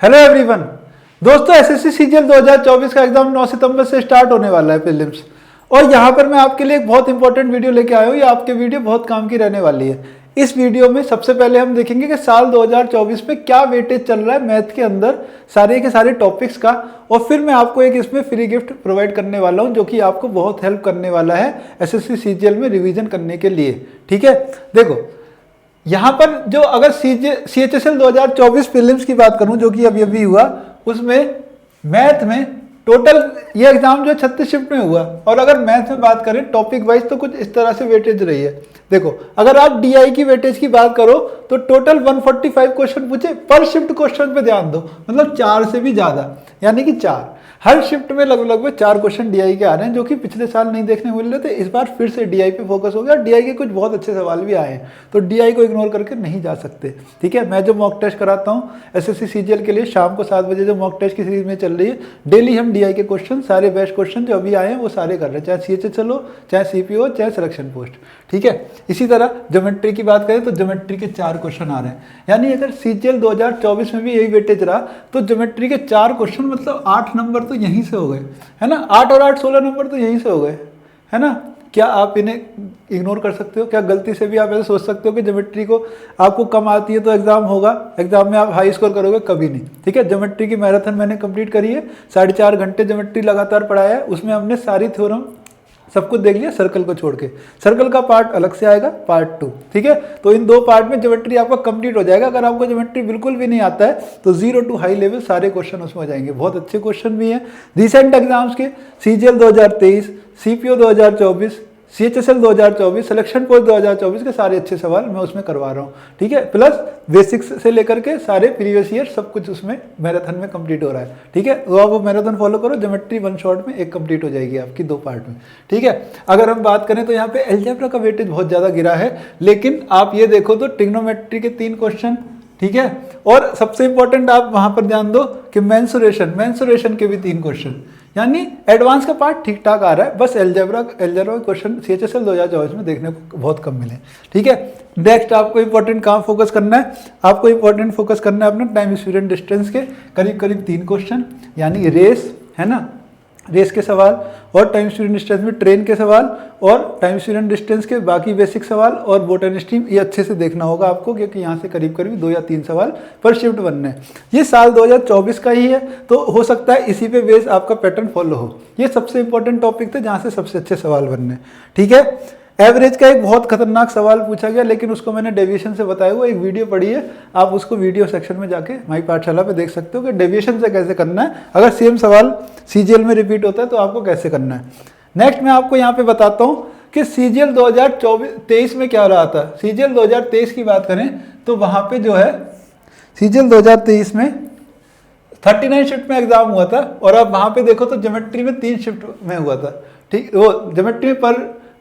Hello everyone. दोस्तों SSC CGL 2024 का exam 9 सितंबर से स्टार्ट होने वाला है प्रीलिम्स। और यहाँ पर मैं आपके लिए एक बहुत इंपॉर्टेंट वीडियो लेके आया हूँ। ये आपके वीडियो बहुत काम की रहने वाली है। इस वीडियो में सबसे पहले हम देखेंगे कि साल 2024 में क्या वेटेज चल रहा है मैथ के अंदर सारे के सारे टॉपिक्स का, और फिर मैं आपको एक इसमें फ्री गिफ्ट प्रोवाइड करने वाला हूँ जो कि आपको बहुत हेल्प करने वाला है एसएससी सीजीएल में रिवीजन करने के लिए। ठीक है, देखो यहाँ पर जो अगर CHSL 2024 प्रीलिम्स की बात करूं जो कि अभी अभी हुआ, उसमें मैथ में टोटल ये एग्जाम जो 36 शिफ्ट में हुआ। और अगर मैथ में बात करें टॉपिक वाइज तो कुछ इस तरह से वेटेज रही है। देखो अगर आप डीआई की वेटेज की बात करो तो टोटल 145 क्वेश्चन पूछे। पर शिफ्ट क्वेश्चन पे ध्यान दो, मतलब 4 से भी ज्यादा, यानी कि 4 हर शिफ्ट में लगभग 4 क्वेश्चन डीआई के आ रहे हैं, जो कि पिछले साल नहीं देखने मिल रहे थे। इस बार फिर से डीआई पे फोकस हो गया। डीआई के कुछ बहुत अच्छे सवाल भी आए हैं, तो डीआई को इग्नोर करके नहीं जा सकते। ठीक है, मैं जो मॉक टेस्ट कराता हूँ एसएससी सीजीएल के लिए शाम को 7 बजे जो मॉक टेस्ट की सीरीज में चल रही है, डेली हम डीआई के क्वेश्चन सारे बेस्ट क्वेश्चन जो अभी आए हैं वो सारे कर रहे हैं, चाहे सीएचएसएल हो, चाहे सीपीओ, चाहे सिलेक्शन पोस्ट। ठीक है, इसी तरह ज्योमेट्री की बात करें तो ज्योमेट्री के 4 क्वेश्चन आ रहे हैं। यानी अगर सीजीएल 2024 में भी यही वेटेज रहा तो ज्योमेट्री के 4 क्वेश्चन मतलब 8 नंबर तो यहीं से हो गए, है ना। 8 और 8 16 नंबर तो यहीं से हो गए, है ना। क्या आप इन्हें इग्नोर कर सकते हो? क्या गलती से भी आप ऐसे सोच सकते हो कि ज्योमेट्री को आपको कम आती है तो एग्जाम होगा, एग्जाम में आप हाई स्कोर करोगे? कभी नहीं। ठीक है, ज्योमेट्री की मैराथन मैंने कंप्लीट करी है, 4.5 घंटे ज्योमेट्री लगातार पढ़ाया है। उसमें हमने सारी थ्योरम सब कुछ देख लिया सर्कल को छोड़ के। सर्कल का पार्ट अलग से आएगा, पार्ट 2। ठीक है, तो इन 2 पार्ट में ज्योमेट्री आपका कंप्लीट हो जाएगा। अगर आपको ज्योमेट्री बिल्कुल भी नहीं आता है तो 0 to हाई लेवल सारे क्वेश्चन उसमें हो जाएंगे। बहुत अच्छे क्वेश्चन भी हैं रिसेंट एग्जाम्स के, CGL 2023, CPO 2024, CHSL 2024, selection post 2024 के सारे अच्छे सवाल मैं उसमें करवा रहा हूँ। ठीक है, प्लस बेसिक्स से लेकर के सारे प्रीवियस ईयर सब कुछ उसमें मैराथन में कंप्लीट हो रहा है। ठीक है, तो आप वो मैराथन फॉलो करो, ज्योमेट्री 1 शॉट में एक कंप्लीट हो जाएगी आपकी 2 पार्ट में। ठीक है, अगर हम बात करें तो यहाँ पे अलजेब्रा का वेटेज बहुत ज़्यादा गिरा है, लेकिन आप ये देखो तो ट्रिग्नोमेट्री के 3 क्वेश्चन। ठीक है, और सबसे इंपॉर्टेंट आप वहां पर ध्यान दो कि मेंसुरेशन के भी 3 क्वेश्चन, यानी एडवांस का पार्ट ठीक ठाक आ रहा है। बस एल्जेब्रा क्वेश्चन सीएचएसएल 2024 में देखने को बहुत कम मिले। ठीक है, नेक्स्ट आपको इंपॉर्टेंट कहाँ फोकस करना है? आपको इंपॉर्टेंट फोकस करना है अपना टाइम स्पीड डिस्टेंस के करीब 3 क्वेश्चन, यानी रेस, है ना, रेस के सवाल, और टाइम स्पीड डिस्टेंस में ट्रेन के सवाल, और टाइम स्पीड डिस्टेंस के बाकी बेसिक सवाल, और बोट एंड स्ट्रीम। ये अच्छे से देखना होगा आपको, क्योंकि यहाँ से करीब 2 या 3 सवाल पर शिफ्ट बनने हैं। ये साल 2024 का ही है, तो हो सकता है इसी पे बेस आपका पैटर्न फॉलो हो। ये सबसे इंपॉर्टेंट टॉपिक थे जहाँ से सबसे अच्छे सवाल बनने। ठीक है, एवरेज का एक बहुत खतरनाक सवाल पूछा गया, लेकिन उसको मैंने डेविएशन से बताया हुआ एक वीडियो पड़ी है, आप उसको वीडियो सेक्शन में जाके माई पाठशाला पे देख सकते हो कि डेविएशन से कैसे करना है। अगर सेम सवाल सीजीएल में रिपीट होता है तो आपको कैसे करना है। नेक्स्ट मैं आपको यहाँ पे बताता हूँ कि सीजीएल 2023 में क्या रहा था। सीजीएल 2023 की बात करें तो वहाँ पे जो है सीजीएल 2023 में 39 शिफ्ट में एग्जाम हुआ था, और अब वहाँ पे देखो तो ज्योमेट्री में 3 शिफ्ट में हुआ था। ठीक, वो ज्योमेट्री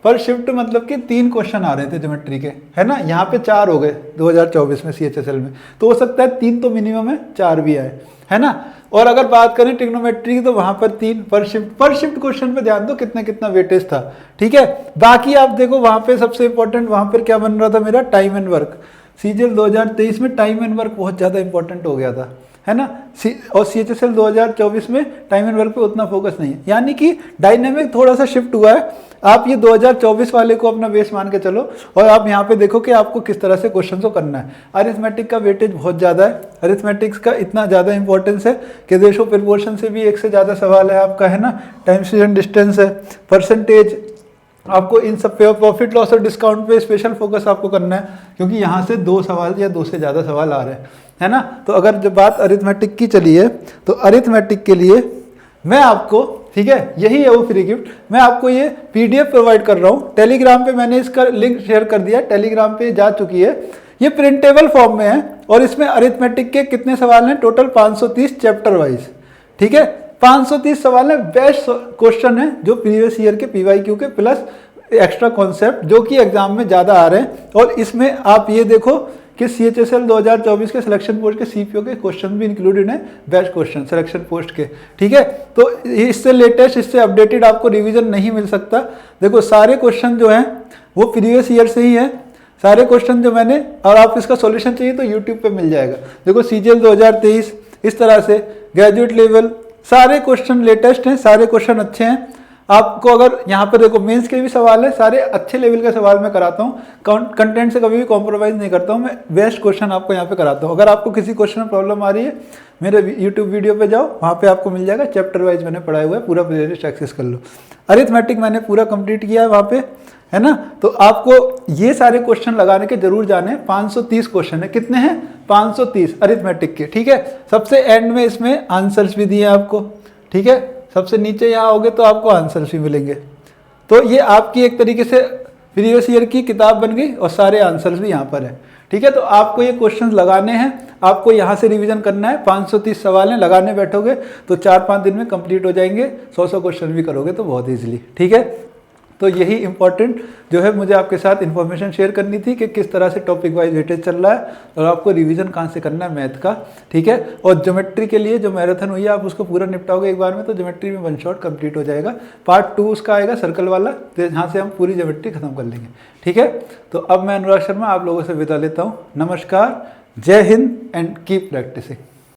पर शिफ्ट मतलब कि 3 क्वेश्चन आ रहे थे ज्योमेट्री के, है ना। यहाँ पे 4 हो गए 2024 में सीएचएसएल में, तो हो सकता है 3 तो मिनिमम है, 4 भी आए, है ना। और अगर बात करें ट्रिग्नोमेट्री की तो वहां पर 3 पर शिफ्ट क्वेश्चन पे ध्यान दो कितना वेटेज था। ठीक है, बाकी आप देखो वहां पे सबसे इंपॉर्टेंट वहां पर क्या बन रहा था मेरा, टाइम एंड वर्क। सीजीएल 2023 में टाइम एंड वर्क बहुत ज्यादा इंपॉर्टेंट हो गया था, है ना। और सीएचएसएल 2024 में टाइम एंड वर्क पे उतना फोकस नहीं है, यानी कि डायनेमिक थोड़ा सा शिफ्ट हुआ है। आप ये 2024 वाले को अपना बेस मान के चलो, और आप यहाँ पे देखो कि आपको किस तरह से क्वेश्चन को करना है। अरिथमेटिक का वेटेज बहुत ज़्यादा है, अरिथमेटिक्स का इतना ज़्यादा इंपॉर्टेंस है कि रेशो प्रोपोर्शन से भी 1 से ज़्यादा सवाल है आपका, है ना। टाइम स्पीड डिस्टेंस है, परसेंटेज, आपको इन सब पे प्रॉफिट लॉस और डिस्काउंट पे स्पेशल फोकस आपको करना है, क्योंकि यहाँ से 2 सवाल या 2 से ज़्यादा सवाल आ रहे हैं, है ना। तो अगर जब बात अरिथमेटिक की चली है तो अरिथमेटिक के लिए मैं आपको, ठीक है, यही है वो फ्री गिफ्ट, मैं आपको ये पीडीएफ प्रोवाइड कर रहा हूँ। टेलीग्राम पे मैंने इसका लिंक शेयर कर दिया, टेलीग्राम पे जा चुकी है। ये प्रिंटेबल फॉर्म में है, और इसमें अरिथमेटिक के कितने सवाल हैं टोटल 530 चैप्टर वाइज। ठीक है, 530 सवाल है, बेस्ट क्वेश्चन है जो प्रीवियस ईयर के पीवाईक्यू के, प्लस एक्स्ट्रा कॉन्सेप्ट जो कि एग्जाम में ज़्यादा आ रहे हैं। और इसमें आप ये देखो कि सीएचएसएल 2024 के सिलेक्शन पोस्ट के सीपीओ के क्वेश्चन भी इंक्लूडेड हैं, बेस्ट क्वेश्चन सिलेक्शन पोस्ट के। ठीक है, तो इससे लेटेस्ट, इससे अपडेटेड आपको रिवीजन नहीं मिल सकता। देखो सारे क्वेश्चन जो हैं वो प्रीवियस ईयर से ही हैं, सारे क्वेश्चन जो मैंने, और आप इसका सॉल्यूशन चाहिए तो यूट्यूब पे मिल जाएगा। देखो सीजीएल 2023 इस तरह से ग्रेजुएट लेवल सारे क्वेश्चन लेटेस्ट हैं, सारे क्वेश्चन अच्छे हैं। आपको अगर यहाँ पर देखो मेंस के भी सवाल है, सारे अच्छे लेवल के सवाल मैं कराता हूँ, कंटेंट से कभी भी कॉम्प्रोमाइज़ नहीं करता हूँ, मैं बेस्ट क्वेश्चन आपको यहाँ पे कराता हूँ। अगर आपको किसी क्वेश्चन में प्रॉब्लम आ रही है, मेरे यूट्यूब वीडियो पे जाओ, वहाँ पे आपको मिल जाएगा, चैप्टर वाइज मैंने पढ़ाया हुआ है, पूरा प्लेलिस्ट एक्सेस कर लो। अरिथमेटिक मैंने पूरा कंप्लीट किया है वहाँ पे, है ना। तो आपको ये सारे क्वेश्चन लगाने के जरूर जाने। 530 क्वेश्चन है, कितने हैं? 530 अरिथमेटिक के, ठीक है। सबसे एंड में इसमें आंसर्स भी दिए आपको, ठीक है। सबसे नीचे यहाँ आओगे तो आपको आंसर्स भी मिलेंगे। तो ये आपकी एक तरीके से प्रीवियस ईयर की किताब बन गई और सारे आंसर्स भी यहाँ पर है, ठीक है। तो आपको ये क्वेश्चंस लगाने हैं, आपको यहाँ से रिवीजन करना है। 530 सवाल हैं, लगाने बैठोगे तो 4-5 दिन में कंप्लीट हो जाएंगे। 100 क्वेश्चन भी करोगे तो बहुत ईजिली, ठीक है। तो यही इंपॉर्टेंट जो है मुझे आपके साथ इन्फॉर्मेशन शेयर करनी थी कि किस तरह से टॉपिक वाइज वेटेज चल रहा है और आपको रिवीजन कहाँ से करना है मैथ का, ठीक है। और ज्योमेट्री के लिए जो मैराथन हुई है आप उसको पूरा निपटाओगे एक बार में, तो ज्योमेट्री में 1 शॉट कंप्लीट हो जाएगा। पार्ट 2 उसका आएगा सर्कल वाला, तो यहाँ से हम पूरी ज्योमेट्री खत्म कर लेंगे, ठीक है। तो अब मैं अनुराग शर्मा आप लोगों से विदा लेता हूँ। नमस्कार, जय हिंद एंड कीप प्रैक्टिसिंग।